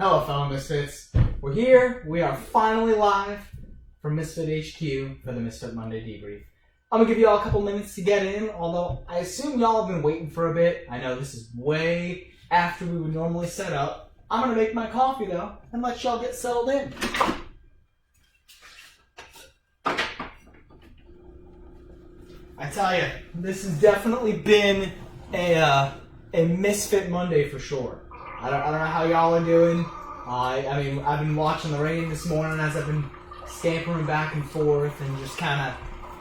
Hello, fellow Misfits. We're here. We are finally live from Misfit HQ for the Misfit Monday debrief. I'm going to give you all a couple minutes to get in, although I assume y'all have been waiting for a bit. I know this is way after we would normally set up. I'm going to make my coffee, though, and let y'all get settled in. I tell you, this has definitely been a Misfit Monday for sure. I don't know how y'all are doing. I mean, I've been watching the rain this morning as I've been scampering back and forth and just kind of,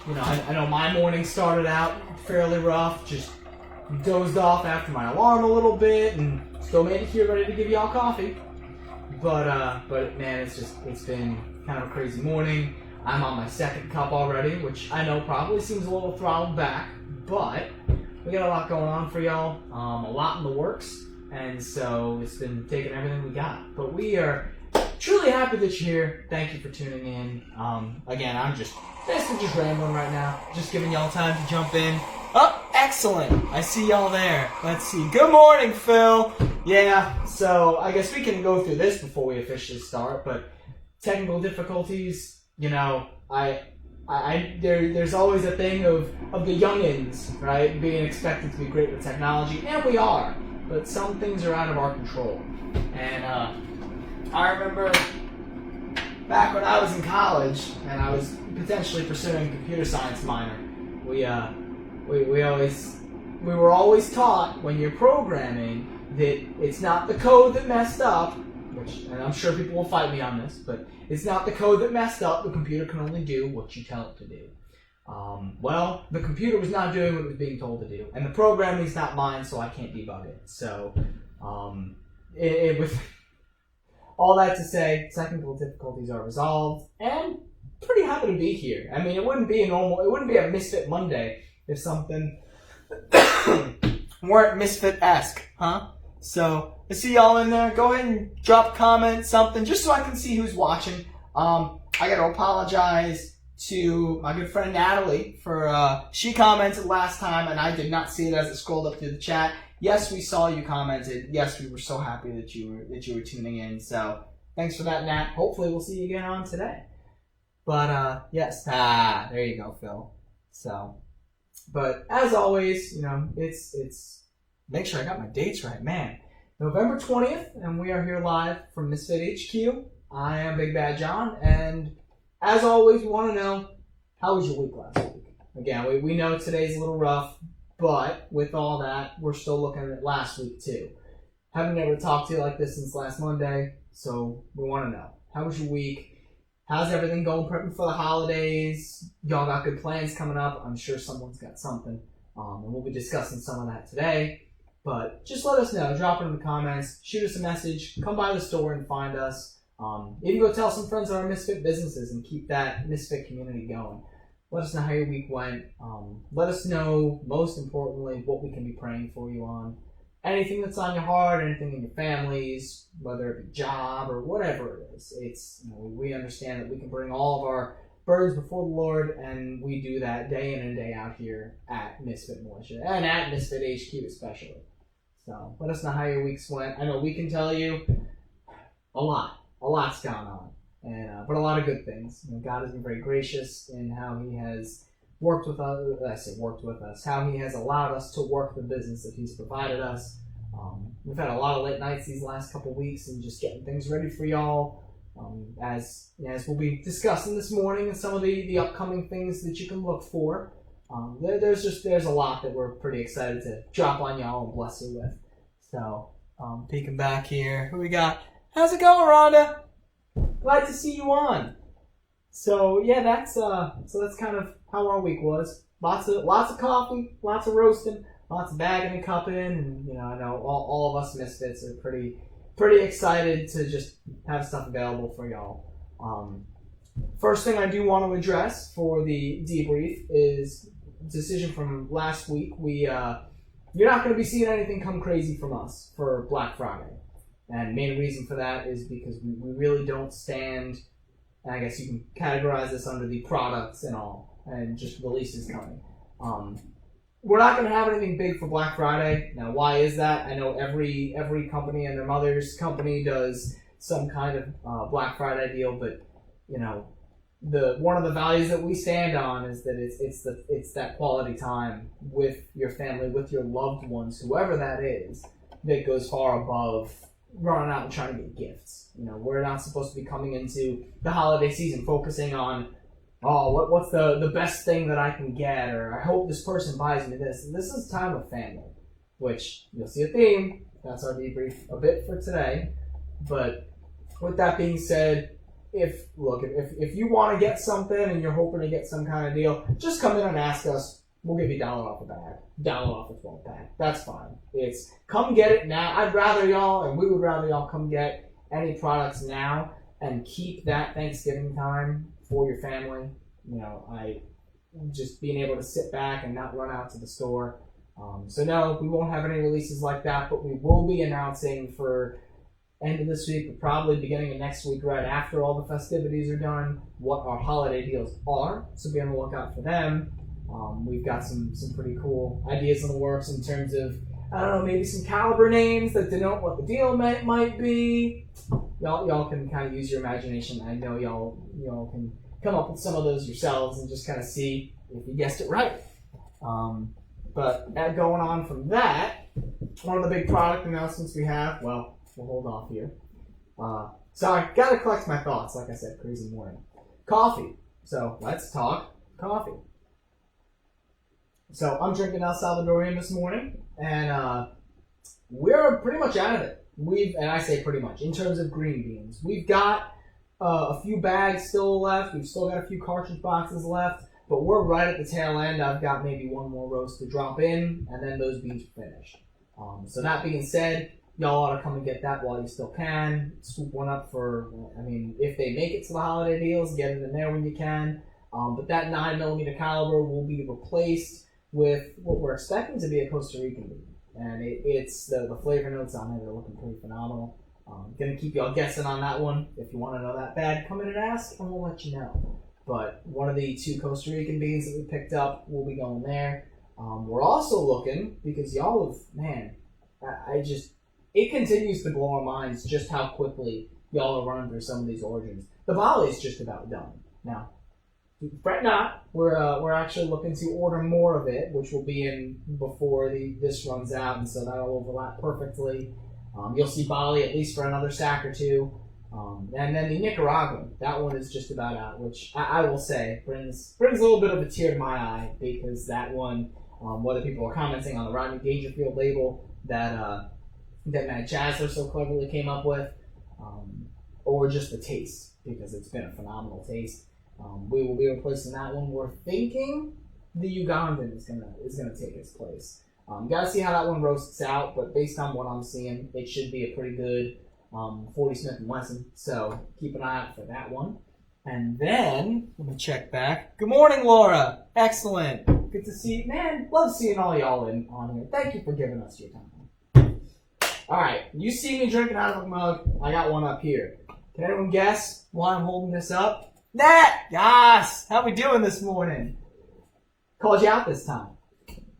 you know, I know my morning started out fairly rough. Just dozed off after my alarm a little bit and still made it here ready to give y'all coffee. But man, it's been kind of a crazy morning. I'm on my second cup already, which I know probably seems a little throttled back, but we got a lot going on for y'all, a lot in the works. And so it's been taking everything we got. But we are truly happy that you're here. Thank you for tuning in. Again, I'm just basically just rambling right now. Just giving y'all time to jump in. Oh, excellent. I see y'all there. Let's see. Good morning, Phil. Yeah, so I guess we can go through this before we officially start. But technical difficulties, you know, there's always a thing of the youngins, right? Being expected to be great with technology. And we are. But some things are out of our control. And I remember back when I was in college and I was potentially pursuing a computer science minor, we were always taught when you're programming that it's not the code that messed up, and I'm sure people will fight me on this, but it's not the code that messed up. The computer can only do what you tell it to do. Well, the computer was not doing what it was being told to do, and the programming is not mine, so I can't debug it. So, with all that to say, technical difficulties are resolved, and pretty happy to be here. I mean, it wouldn't be a Misfit Monday if something weren't Misfit-esque, huh? So, I see y'all in there. Go ahead and drop a comment, something, just so I can see who's watching. I gotta apologize to my good friend Natalie for she commented last time and I did not see it as it scrolled up through the chat. Yes, we saw you commented. Yes, we were so happy that you were tuning in. So thanks for that, Nat. Hopefully we'll see you again on today. But yes, there you go, Phil. So, but as always, you know, it's make sure I got my dates right, man. November 20th, and we are here live from Misfit HQ. I am Bad Jon, and as always, we want to know, how was your week last week? Again, we know today's a little rough, but with all that, we're still looking at last week too. Haven't ever talked to you like this since last Monday, so we want to know, how was your week? How's everything going prepping for the holidays? Y'all got good plans coming up? I'm sure someone's got something, and we'll be discussing some of that today. But just let us know. Drop it in the comments. Shoot us a message. Come by the store and find us. Even go tell some friends of our Misfit businesses and keep that Misfit community going. Let us know how your week went. Let us know, most importantly, what we can be praying for you on. Anything that's on your heart, anything in your families, whether it be job or whatever it is. It's, you know, we understand that we can bring all of our burdens before the Lord, and we do that day in and day out here at Misfit Militia and at Misfit HQ especially. So let us know how your weeks went. I know we can tell you a lot's gone on, and but a lot of good things. You know, God has been very gracious in how He has worked with us. How He has allowed us to work the business that He's provided us. We've had a lot of late nights these last couple weeks and just getting things ready for y'all. As we'll be discussing this morning and some of the upcoming things that you can look for. There's a lot that we're pretty excited to drop on y'all and bless you with. So, peeking back here, who we got? How's it going, Rhonda? Glad to see you on. So yeah, that's kind of how our week was. Lots of coffee, lots of roasting, lots of bagging and cupping, and you know, I know all of us Misfits are pretty excited to just have stuff available for y'all. First thing I do want to address for the debrief is decision from last week. You're not going to be seeing anything come crazy from us for Black Friday. And the main reason for that is because we really don't stand, and I guess you can categorize this under the products and all, and just releases coming. We're not going to have anything big for Black Friday. Now, why is that? I know every company and their mother's company does some kind of Black Friday deal, but you know, one of the values that we stand on is that it's that quality time with your family, with your loved ones, whoever that is, that goes far above running out and trying to get gifts. You know, we're not supposed to be coming into the holiday season focusing on, oh, what's the best thing that I can get, or I hope this person buys me this. This is time with family, which you'll see a theme. That's our debrief a bit for today. But with that being said, if you want to get something and you're hoping to get some kind of deal, just come in and ask us. We'll give you $1 off the bag, $1 off the 12 pack. That's fine. It's come get it now. I'd rather y'all, and we would rather y'all come get any products now and keep that Thanksgiving time for your family. You know, just being able to sit back and not run out to the store. So no, we won't have any releases like that, but we will be announcing for end of this week, but probably beginning of next week, right after all the festivities are done, what our holiday deals are. So be on the lookout for them. We've got some pretty cool ideas in the works in terms of, I don't know, maybe some caliber names that denote what the deal might be. Y'all can kind of use your imagination. I know y'all can come up with some of those yourselves and just kind of see if you guessed it right. But going on from that, one of the big product announcements we have, well, we'll hold off here. So I got to collect my thoughts, like I said, crazy morning. Coffee. So let's talk coffee. So I'm drinking El Salvadorian this morning, and we're pretty much out of it. And I say pretty much, in terms of green beans. We've got a few bags still left. We've still got a few cartridge boxes left, but we're right at the tail end. I've got maybe one more roast to drop in, and then those beans are finished. So that being said, y'all ought to come and get that while you still can. Scoop one up for, if they make it to the holiday deals, get it in there when you can. But that 9mm caliber will be replaced with what we're expecting to be a Costa Rican bean. And it's the flavor notes on it are looking pretty phenomenal. Gonna keep y'all guessing on that one. If you want to know that bad, come in and ask, and we'll let you know. But one of the 2 Costa Rican beans that we picked up will be going there. We're also looking, because y'all have, it continues to blow our minds just how quickly y'all are running through some of these origins. The volley is just about done. Now, fret not, we're actually looking to order more of it, which will be in before this runs out, and so that'll overlap perfectly. You'll see Bali at least for another sack or two. And then the Nicaraguan, that one is just about out, which I will say brings a little bit of a tear to my eye, because that one, whether people are commenting on the Rodney Dangerfield label that Matt Jasler so cleverly came up with, or just the taste, because it's been a phenomenal taste. We will be replacing that one. We're thinking the Ugandan is gonna take its place. Gotta see how that one roasts out, but based on what I'm seeing, it should be a pretty good 40 Smith & Wesson. So keep an eye out for that one. And then let me check back. Good morning, Laura. Excellent. Good to see you, man. Love seeing all y'all on here. Thank you for giving us your time. All right, you see me drinking out of a mug. I got one up here. Can anyone guess why I'm holding this up? Nat! Yes! How we doing this morning? Called you out this time.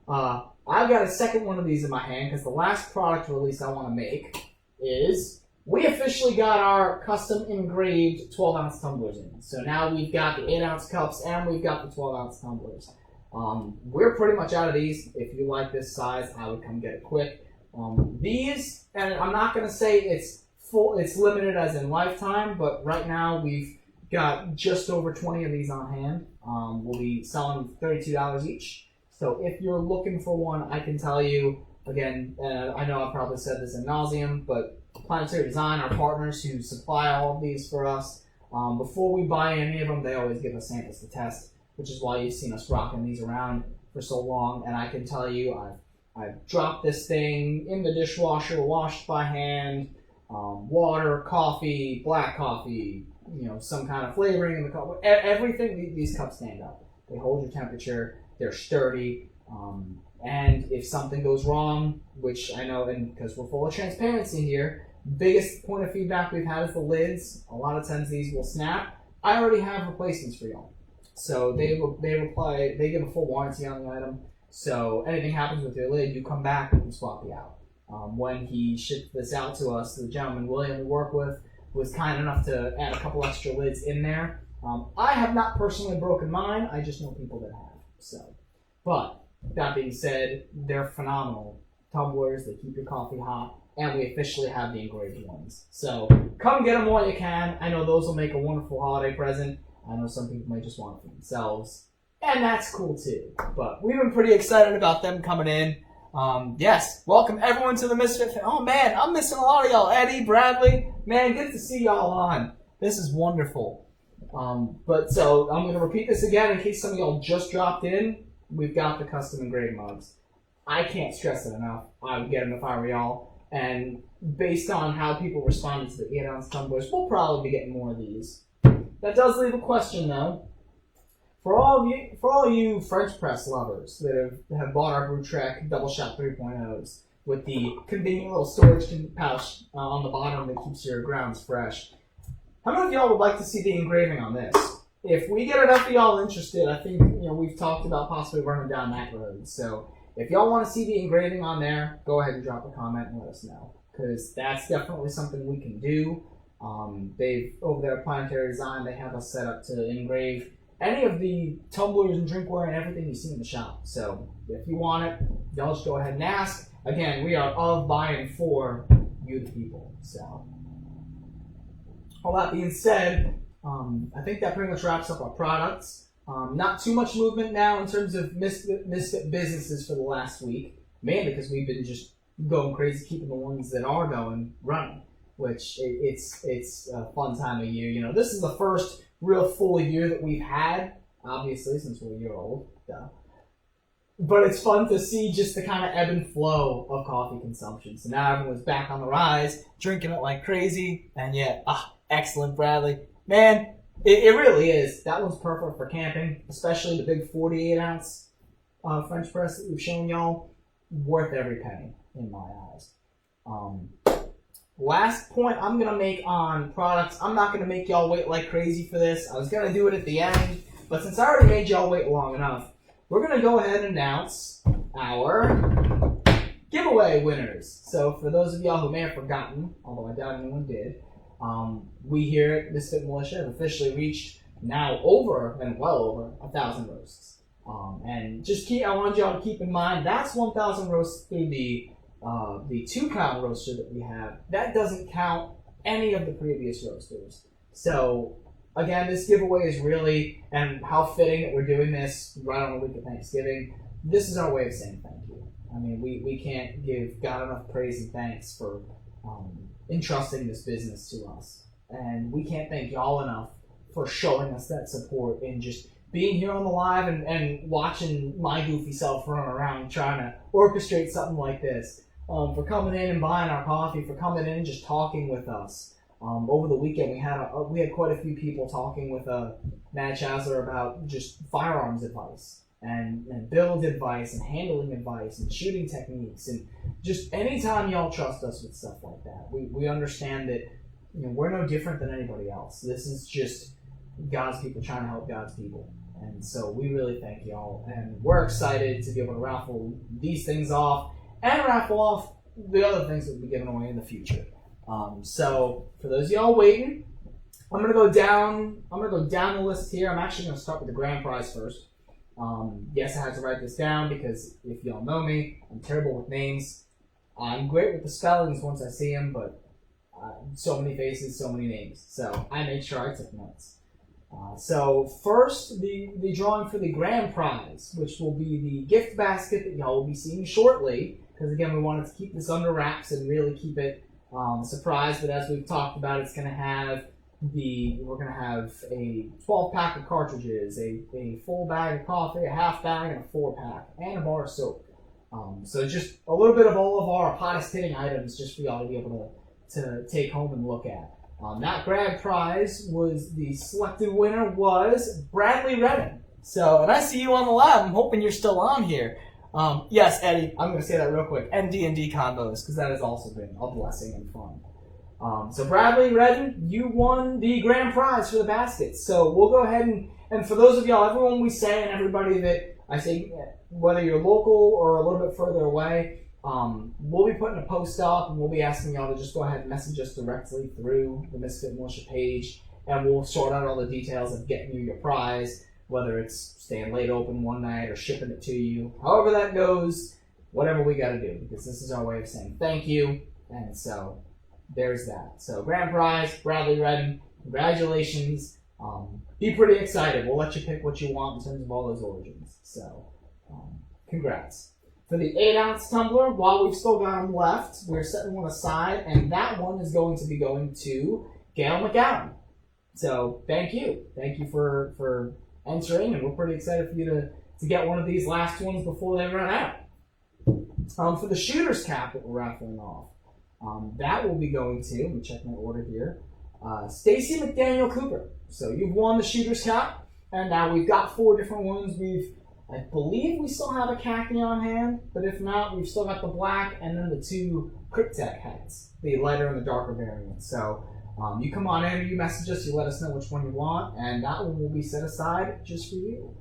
I've got a second one of these in my hand, because the last product release I want to make is we officially got our custom engraved 12-ounce tumblers in. So now we've got the 8-ounce cups and we've got the 12-ounce tumblers. We're pretty much out of these. If you like this size, I would come get it quick. These, and I'm not going to say it's limited as in lifetime, but right now we've got just over 20 of these on hand. We'll be selling $32 each. So if you're looking for one, I can tell you, again, I know I've probably said this ad nauseum, but Planetary Design, our partners who supply all of these for us, before we buy any of them, they always give us samples to test, which is why you've seen us rocking these around for so long. And I can tell you, I've dropped this thing in the dishwasher, washed by hand, water, coffee, black coffee, some kind of flavoring in the cup. Everything, these cups stand up. They hold your temperature. They're sturdy. And if something goes wrong, which I know, and because we're full of transparency here, biggest point of feedback we've had is the lids. A lot of times these will snap. I already have replacements for y'all. So they give a full warranty on the item. So anything happens with your lid, you come back and we swap you out. When he shipped this out to us, the gentleman William we work with, was kind enough to add a couple extra lids in there. I have not personally broken mine. I just know people that have. So, but that being said, they're phenomenal tumblers. They keep your coffee hot, and we officially have the engraved ones. So come get them while you can. I know those will make a wonderful holiday present. I know some people might just want it for themselves, and that's cool too. But we've been pretty excited about them coming in. Yes, welcome everyone to the Misfit. Oh man, I'm missing a lot of y'all. Eddie, Bradley, man, good to see y'all on. This is wonderful. But so I'm going to repeat this again in case some of y'all just dropped in. We've got the custom engraved mugs. I can't stress it enough. I would get them if I were y'all. And based on how people responded to the 8-ounce tumblers, we'll probably be getting more of these. That does leave a question though. For all you French press lovers that have bought our Brew Trek Double Shot 3.0s with the convenient little storage pouch on the bottom that keeps your grounds fresh, how many of y'all would like to see the engraving on this? If we get enough of y'all interested, I think we've talked about possibly running down that road. So if y'all want to see the engraving on there, go ahead and drop a comment and let us know, because that's definitely something we can do. They've over there at Planetary Design, they have us set up to engrave any of the tumblers and drinkware and everything you see in the shop. So if you want it, y'all just go ahead and ask. Again, we are of, by, and for you the people. So all that being said, I think that pretty much wraps up our products. Not too much movement now in terms of Misfit businesses for the last week, mainly because we've been just going crazy keeping the ones that are going running, which it's a fun time of year. This is the first real full year that we've had, obviously, since we're a year old. But it's fun to see just the kind of ebb and flow of coffee consumption. So now everyone's back on the rise, drinking it like crazy, and yet, excellent, Bradley. Man, it really is. That one's perfect for camping, especially the big 48-ounce French press that we've shown y'all. Worth every penny, in my eyes. Last point I'm going to make on products. I'm not going to make y'all wait like crazy for this. I was going to do it at the end, but since I already made y'all wait long enough, we're going to go ahead and announce our giveaway winners. So for those of y'all who may have forgotten, although I doubt anyone did, we here at Misfit Militia have officially reached now well over 1,000 roasts. And I want y'all to keep in mind, that's 1,000 roasts through the 2-pound roaster that we have. That doesn't count any of the previous roasters. So again, this giveaway is really, and how fitting that we're doing this right on the week of Thanksgiving, this is our way of saying thank you. I mean, we can't give God enough praise and thanks for entrusting this business to us. And we can't thank y'all enough for showing us that support and just being here on the live and watching my goofy self run around trying to orchestrate something like this. For coming in and buying our coffee, for coming in and just talking with us. Over the weekend, we had quite a few people talking with Matt Chasler about just firearms advice and build advice and handling advice and shooting techniques, and just anytime y'all trust us with stuff like that, we understand that we're no different than anybody else. This is just God's people trying to help God's people. And so we really thank y'all, and we're excited to be able to raffle these things off and raffle off the other things that we'll be giving away in the future. So for those of y'all waiting, I'm gonna go down the list here. I'm actually gonna start with the grand prize first. Yes, I had to write this down because if y'all know me, I'm terrible with names. I'm great with the spellings once I see them, but so many faces, so many names. So I made sure I took notes. So first, the drawing for the grand prize, which will be the gift basket that y'all will be seeing shortly, because again, we wanted to keep this under wraps and really keep it a surprise. But as we've talked about, we're gonna have a 12-pack of cartridges, a full bag of coffee, a half bag, and a 4-pack, and a bar of soap. So just a little bit of all of our hottest hitting items, just for y'all to be able to take home and look at. That grand prize the selected winner was Bradley Redden. So, and I see you on the live. I'm hoping you're still on here. Yes, Eddie, I'm going to say that real quick. And D&D combos, because that has also been a blessing and fun. So Bradley Redden, you won the grand prize for the basket. So we'll go ahead and for those of y'all, everyone we say and everybody that I say, whether you're local or a little bit further away, We'll be putting a post up, and we'll be asking y'all to just go ahead and message us directly through the Misfit Militia page, and we'll sort out all the details of getting you your prize, whether it's staying late open one night or shipping it to you. However that goes, whatever we got to do, because this is our way of saying thank you. And so there's that. So grand prize, Bradley Redden, congratulations. Be pretty excited. We'll let you pick what you want in terms of all those origins. So congrats. For the 8-ounce tumbler, while we've still got them left, we're setting one aside, and that one is going to be going to Gail McGowan. So thank you. Thank you for entering, and we're pretty excited for you to get one of these last ones before they run out. For the shooter's cap that we're raffling off, that will be going to, let me check my order here, Stacy McDaniel Cooper. So you've won the shooter's cap, and now we've got 4 different ones. I believe we still have a khaki on hand, but if not, we've still got the black and then the 2 Cryptek hats, the lighter and the darker variant. So you come on in, you message us, you let us know which one you want, and that one will be set aside just for you.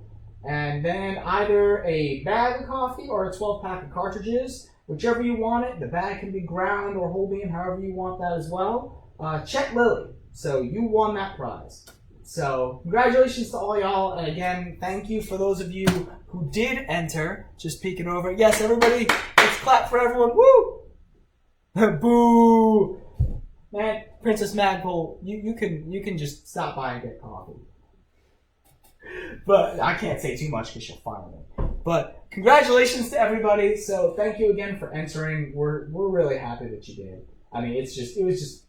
And then either a bag of coffee or a 12-pack of cartridges, whichever you want it. The bag can be ground or whole bean, however you want that as well. Chet Lilly. So you won that prize. So congratulations to all y'all, and again, thank you for those of you who did enter. Just peeking over. Yes, everybody, let's clap for everyone. Woo! Boo! Man, Princess Magpul, you can just stop by and get coffee. But I can't say too much because she'll fire me. But congratulations to everybody. So thank you again for entering. We're really happy that you did. I mean, it was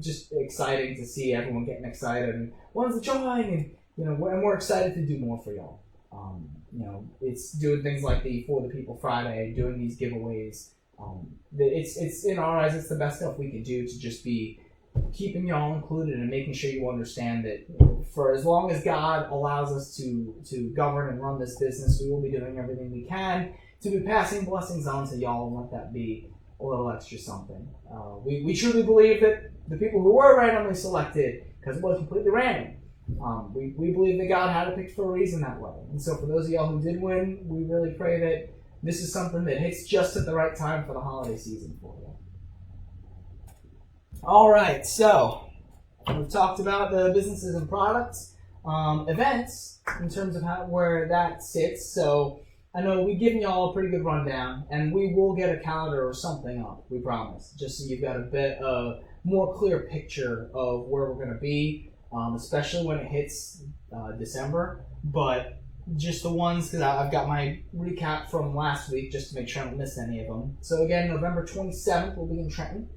just exciting to see everyone getting excited and wants to join, and and we're excited to do more for y'all. It's doing things like the For the People Friday, doing these giveaways. It's in our eyes, it's the best stuff we can do to just be keeping y'all included and making sure you understand that for as long as God allows us to govern and run this business, we will be doing everything we can to be passing blessings on to y'all and let that be a little extra something. We truly believe that the people who were randomly selected, because it was completely random, we believe that God had it picked for a reason that way. And so for those of y'all who did win, we really pray that this is something that hits just at the right time for the holiday season for you. All right, so we've talked about the businesses and products, events in terms of where that sits. So I know we've given y'all a pretty good rundown, and we will get a calendar or something up, we promise, just so you've got a bit of more clear picture of where we're going to be, especially when it hits December. But just the ones, because I've got my recap from last week just to make sure I don't miss any of them. So again, November 27th, we'll be in Trenton,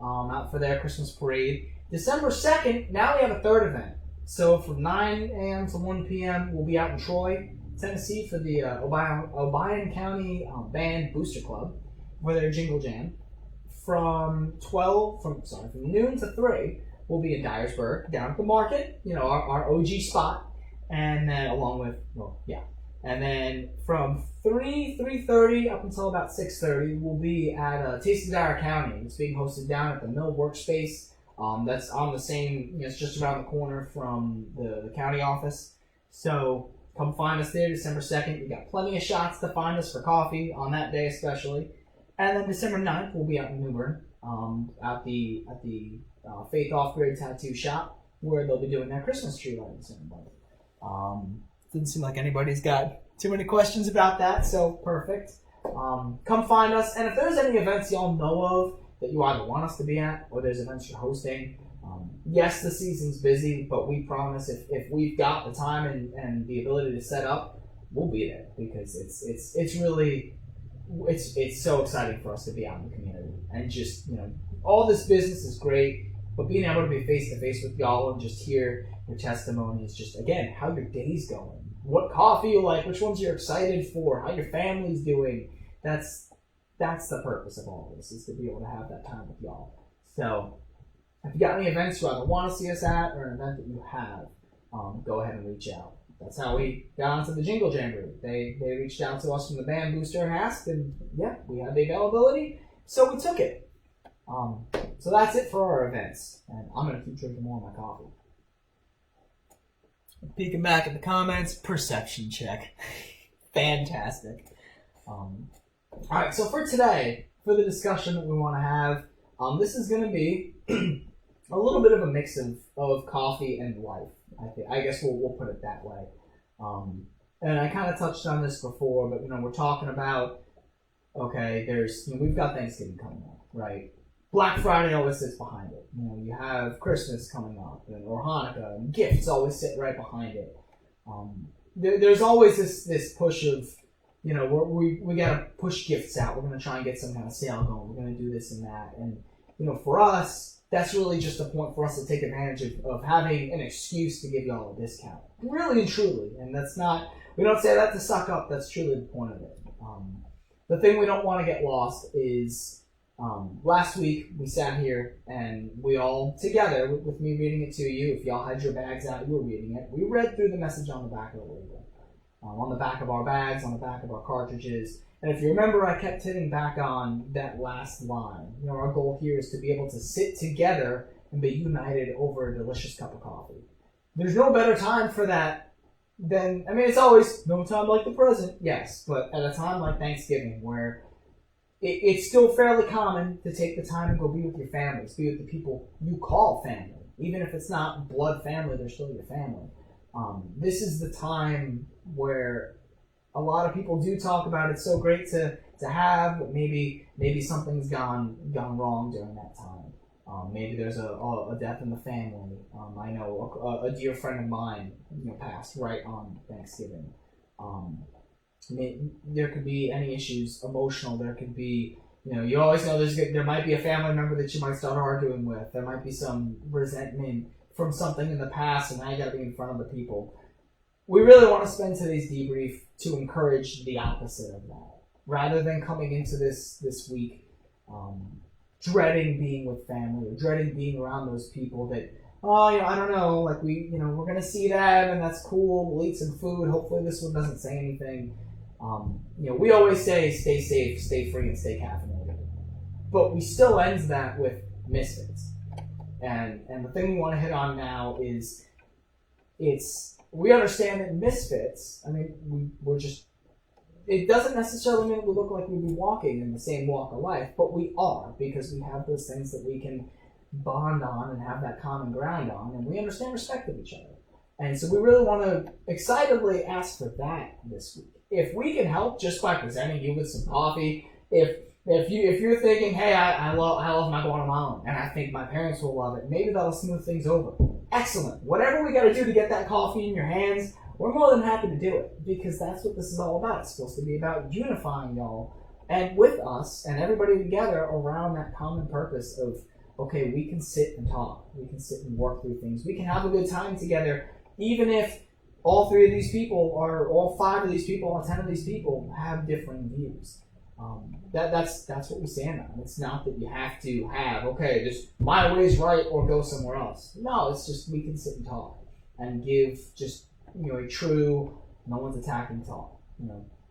out for their Christmas parade. December 2nd, now we have a third event. So from 9 a.m. to 1 p.m., we'll be out in Troy, Tennessee for the Obion County Band Booster Club for their Jingle Jam. From noon to 3, we'll be in Dyersburg, down at the market, our OG spot. And then and then from 3:30 up until about 6:30, we'll be at Taste of Dyer County. It's being hosted down at the Mill Workspace. That's on the same, it's just around the corner from the county office. So come find us there December 2nd. We got plenty of shots to find us for coffee on that day especially. And then December 9th, we'll be out in Newbern at the Faith Off-Grid Tattoo Shop, where they'll be doing their Christmas tree lighting ceremony. Didn't seem like anybody's got too many questions about that, so perfect. Come find us, and if there's any events y'all know of that you either want us to be at, or there's events you're hosting, yes, the season's busy, but we promise if we've got the time and the ability to set up, we'll be there, because it's really so exciting for us to be out in the community. And just, all this business is great, but being able to be face to face with y'all and just hear your testimonies, just again, how your day's going, what coffee you like, which ones you're excited for, how your family's doing. That's the purpose of all this, is to be able to have that time with y'all. So if you got any events you either want to see us at or an event that you have, go ahead and reach out. That's how we got onto the Jingle Jamboree. They reached out to us from the band booster and asked, and yeah, we had the availability, so we took it. So that's it for our events, and I'm going to keep drinking more of my coffee. Peeking back at the comments, perception check. Fantastic. Alright, so for today, for the discussion that we want to have. This is going to be a little bit of a mix of coffee and life. I guess we'll put it that way. And I kind of touched on this before, but we're talking about, okay, we've got Thanksgiving coming up, right? Black Friday always sits behind it. You have Christmas coming up, or Hanukkah, and gifts always sit right behind it. There's always this push of, we got to push gifts out. We're going to try and get some kind of sale going. We're going to do this and that. And, for us, that's really just a point for us to take advantage of having an excuse to give y'all a discount. Really and truly. And that's not, we don't say that to suck up. That's truly the point of it. The thing we don't want to get lost is, last week we sat here and we all together, with me reading it to you, if y'all had your bags out, you were reading it. We read through the message on the back of the label, on the back of our bags, on the back of our cartridges. And if you remember, I kept hitting back on that last line. Our goal here is to be able to sit together and be united over a delicious cup of coffee. There's no better time for that than, it's always no time like the present, yes, but at a time like Thanksgiving, where it's still fairly common to take the time and go be with your families, be with the people you call family. Even if it's not blood family, they're still your family. This is the time where a lot of people do talk about it's so great to have, but maybe something's gone wrong during that time. Maybe there's a death in the family. I know a dear friend of mine passed right on Thanksgiving. There could be any issues, emotional. There could be, you always know there might be a family member that you might start arguing with. There might be some resentment from something in the past, and now you got to be in front of the people. We really want to spend today's debrief to encourage the opposite of that, rather than coming into this week dreading being with family or dreading being around those people that, I don't know, like we're going to see them and that's cool. We'll eat some food. Hopefully this one doesn't say anything. We always say stay safe, stay free, and stay caffeinated. But we still end that with misfits. And the thing we want to hit on now is we understand that misfits, we're just, it doesn't necessarily mean we look like we'd be walking in the same walk of life, but we are, because we have those things that we can bond on and have that common ground on, and we understand respect of each other. And so we really want to excitedly ask for that this week. If we can help just by presenting you with some coffee, if you're thinking, hey, I love my guatemalan, and I think my parents will love it, maybe that'll smooth things over. Excellent. Whatever we got to do to get that coffee in your hands, we're more than happy to do it, because that's what this is all about. It's supposed to be about unifying y'all and with us and everybody together around that common purpose of, okay, we can sit and talk. We can sit and work through things. We can have a good time together, even if all 3 of these people, or all 5 of these people, or 10 of these people have differing views. That's what we stand on. It's not that you have to have, okay, this my way's right or go somewhere else. No, it's just we can sit and talk and give just a true, no one's attacking talk.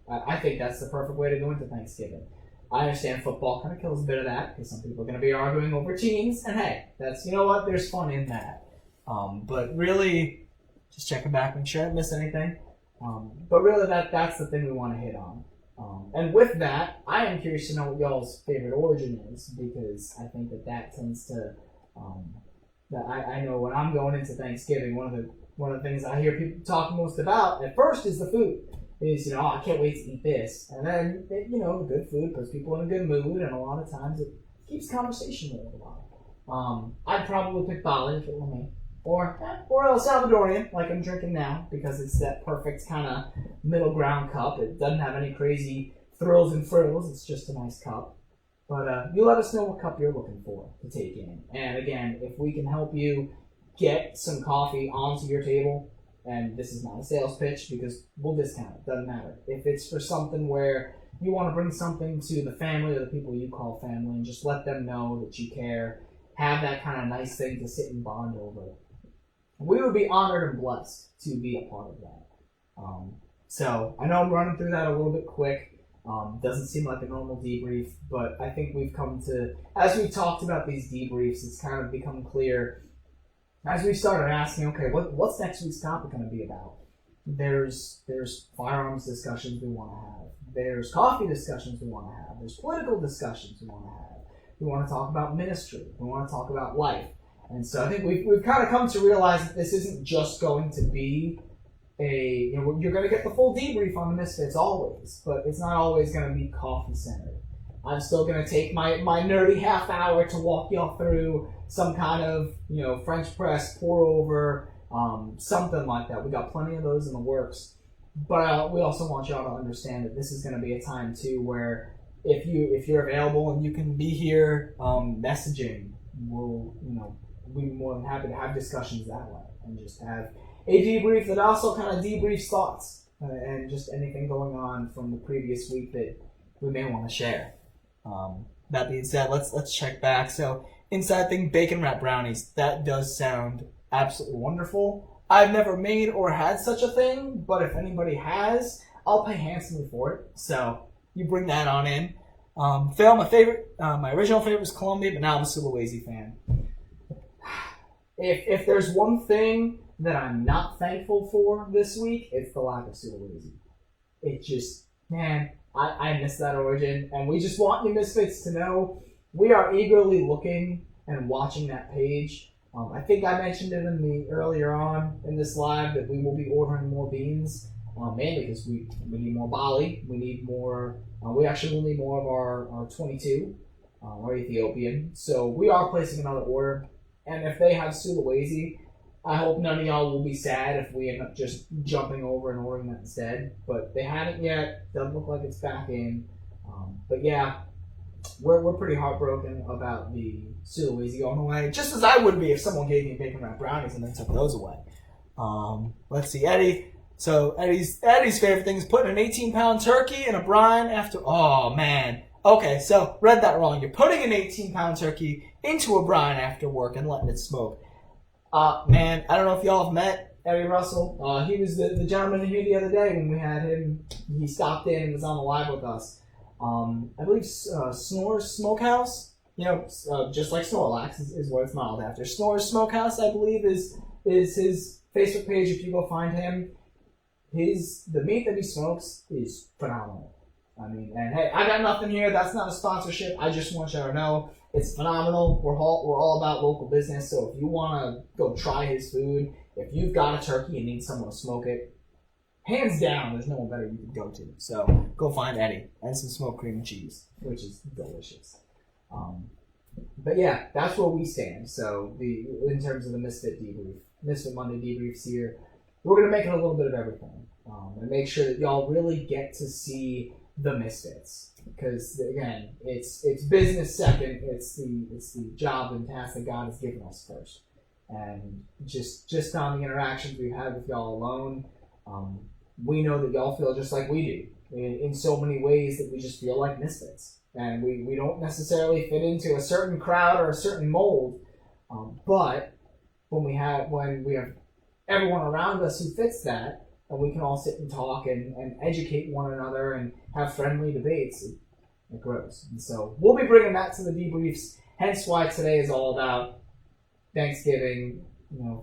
I think that's the perfect way to go into Thanksgiving. I understand football kind of kills a bit of that because some people are going to be arguing over teams, and hey, that's there's fun in that. But really, just checking back, make sure I didn't miss anything. But really, that's the thing we want to hit on. And with that, I am curious to know what y'all's favorite origin is, because I think that tends to. I know when I'm going into Thanksgiving, one of the things I hear people talk most about at first is the food. Is I can't wait to eat this, and then the good food puts people in a good mood, and a lot of times it keeps conversation going a while. I'd probably pick Bali if it were me. Or El Salvadorian, like I'm drinking now, because it's that perfect kind of middle ground cup. It doesn't have any crazy thrills and frills. It's just a nice cup. But you let us know what cup you're looking for to take in. And again, if we can help you get some coffee onto your table, and this is not a sales pitch because we'll discount it. Doesn't matter. If it's for something where you want to bring something to the family or the people you call family and just let them know that you care, have that kind of nice thing to sit and bond over, we would be honored and blessed to be a part of that. So I know I'm running through that a little bit quick. Doesn't seem like a normal debrief, but I think we've come to, as we've talked about these debriefs, it's kind of become clear as we started asking, okay, what's next week's topic going to be about? There's firearms discussions we want to have. There's coffee discussions we want to have. There's political discussions we want to have. We want to talk about ministry. We want to talk about life. And so I think we've kind of come to realize that this isn't just going to be you're going to get the full debrief on the Misfits always, but it's not always going to be coffee centered. I'm still going to take my nerdy half hour to walk y'all through some kind of, French press, pour over, something like that. We got plenty of those in the works. But we also want y'all to understand that this is going to be a time too where if you're available and you can be here messaging, we'll be more than happy to have discussions that way and just have a debrief that also kind of debriefs thoughts and just anything going on from the previous week that we may want to share. That being said, let's check back. So inside thing, bacon wrap brownies. That does sound absolutely wonderful. I've never made or had such a thing, but if anybody has, I'll pay handsomely for it. So you bring that on in. Phil, my original favorite was Colombia, but now I'm a Sulawesi fan. If there's one thing that I'm not thankful for this week, it's the lack of Sulawesi. It just, man, I miss that origin, and we just want you Misfits to know we are eagerly looking and watching that page. I think I mentioned it earlier on in this live that we will be ordering more beans, mainly because we need more Bali. We need more. We actually will need more of our 22, or Ethiopian. So we are placing another order, and if they have Sulawesi, I hope none of y'all will be sad if we end up just jumping over and ordering that instead. But they haven't yet. Doesn't look like it's back in. But yeah, we're pretty heartbroken about the Sulawesi going away. Just as I would be if someone gave me bacon wrap brownies and then took those away. Let's see, Eddie. So Eddie's favorite thing is putting an 18-pound turkey in a brine after. Oh man. Okay, so read that wrong. You're putting an 18-pound turkey into a brine after work and letting it smoke. Man, I don't know if y'all have met Eddie Russell. He was the gentleman here the other day when we had him. He stopped in and was on the live with us. I believe Snore's Smokehouse, just like Snorlax is what it's modeled after. Snore's Smokehouse, I believe, is his Facebook page. If you go find him, the meat that he smokes is phenomenal. I mean, and hey, I got nothing here. That's not a sponsorship. I just want y'all to know it's phenomenal. We're all about local business. So if you want to go try his food, if you've got a turkey and need someone to smoke it, hands down, there's no one better you could go to. So go find Eddie and some smoked cream and cheese, which is delicious. But yeah, that's where we stand. So in terms of the Misfit Monday debriefs here, we're going to make it a little bit of everything and make sure that y'all really get to see the Misfits. Because again, it's business second. It's the job and task that God has given us first. And just on the interactions we've had with y'all alone, we know that y'all feel just like we do in so many ways that we just feel like Misfits. And we don't necessarily fit into a certain crowd or a certain mold. But when we have everyone around us who fits that, and we can all sit and talk and educate one another and have friendly debates, it grows. And so we'll be bringing that to the debriefs, hence why today is all about Thanksgiving,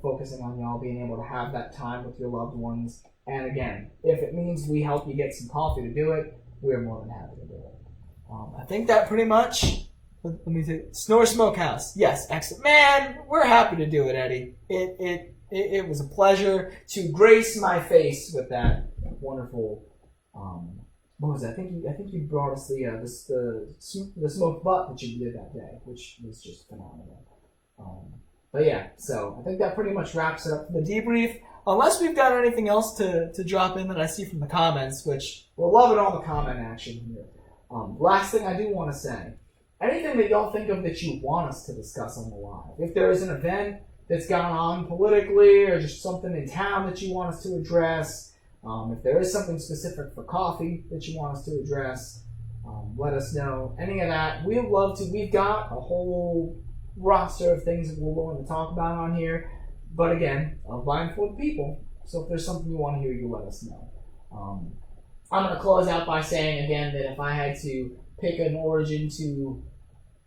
focusing on y'all being able to have that time with your loved ones. And again, if it means we help you get some coffee to do it, we're more than happy to do it. I think that pretty much, let me see, Snore Smokehouse. Yes, excellent. Man, we're happy to do it, Eddie. It was a pleasure to grace my face with that wonderful. What was that? I think you brought us the smoked butt that you did that day, which was just phenomenal. But yeah, so I think that pretty much wraps it up for the debrief. Unless we've got anything else to drop in that I see from the comments, which we're loving all the comment action here. Last thing I do want to say, anything that y'all think of that you want us to discuss on the live. If there is an event that's gone on politically or just something in town that you want us to address, if there is something specific for coffee that you want us to address, let us know. Any of that, we'd love to. We've got a whole roster of things that we're willing to talk about on here. But again, I'm blind for the people. So if there's something you want to hear, you let us know. I'm going to close out by saying again that if I had to pick an origin to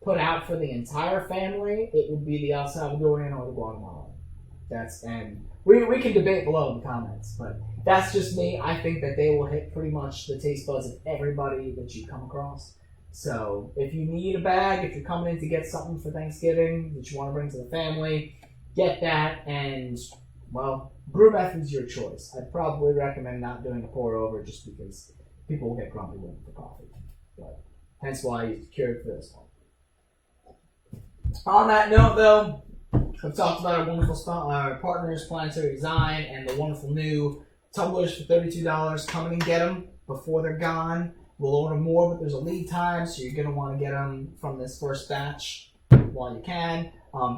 put out for the entire family, it would be the El Salvadorian or the Guatemalan. And we can debate below in the comments, but that's just me. I think that they will hit pretty much the taste buds of everybody that you come across. So if you need a bag, if you're coming in to get something for Thanksgiving that you want to bring to the family, get that. And, well, brew method's your choice. I'd probably recommend not doing a pour over just because people will get grumpy with it for coffee. But hence why I used cured for this one. On that note, though, we've talked about our wonderful our partners, Planetary Design, and the wonderful new tumblers for $32. Come in and get them before they're gone. We'll order more, but there's a lead time, so you're going to want to get them from this first batch while you can.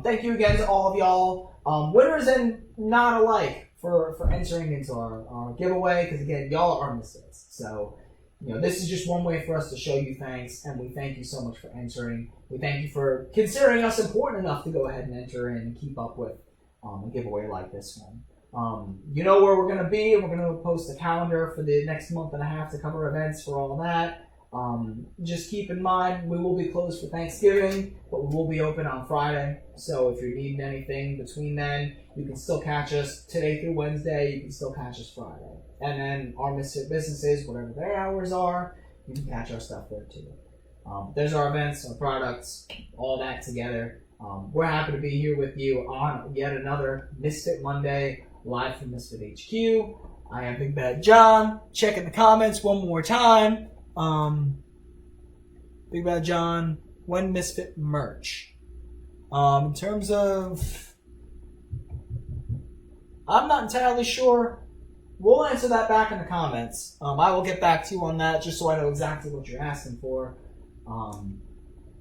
Thank you again to all of y'all. Winners and not alike for entering into our giveaway, because, again, y'all are misfits. So, this is just one way for us to show you thanks, and we thank you so much for entering. We thank you for considering us important enough to go ahead and enter in and keep up with a giveaway like this one. You know where we're going to be. We're going to post a calendar for the next month and a half to cover events for all that. Just keep in mind, we will be closed for Thanksgiving, but we will be open on Friday. So if you're needing anything between then, you can still catch us today through Wednesday. You can still catch us Friday. And then our Misfit businesses, whatever their hours are, you can catch our stuff there too. There's our events, our products, all that together. We're happy to be here with you on yet another Misfit Monday, live from Misfit HQ. I am Big Bad Jon. Check in the comments one more time. Big Bad Jon, when Misfit merch? In terms of, I'm not entirely sure. We'll answer that back in the comments. I will get back to you on that just so I know exactly what you're asking for.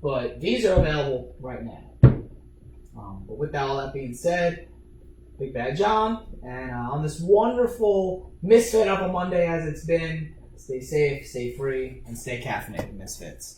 But these are available right now. But with all that being said, Big Bad Jon, and on this wonderful Misfit of a Monday as it's been, stay safe, stay free, and stay caffeinated, Misfits.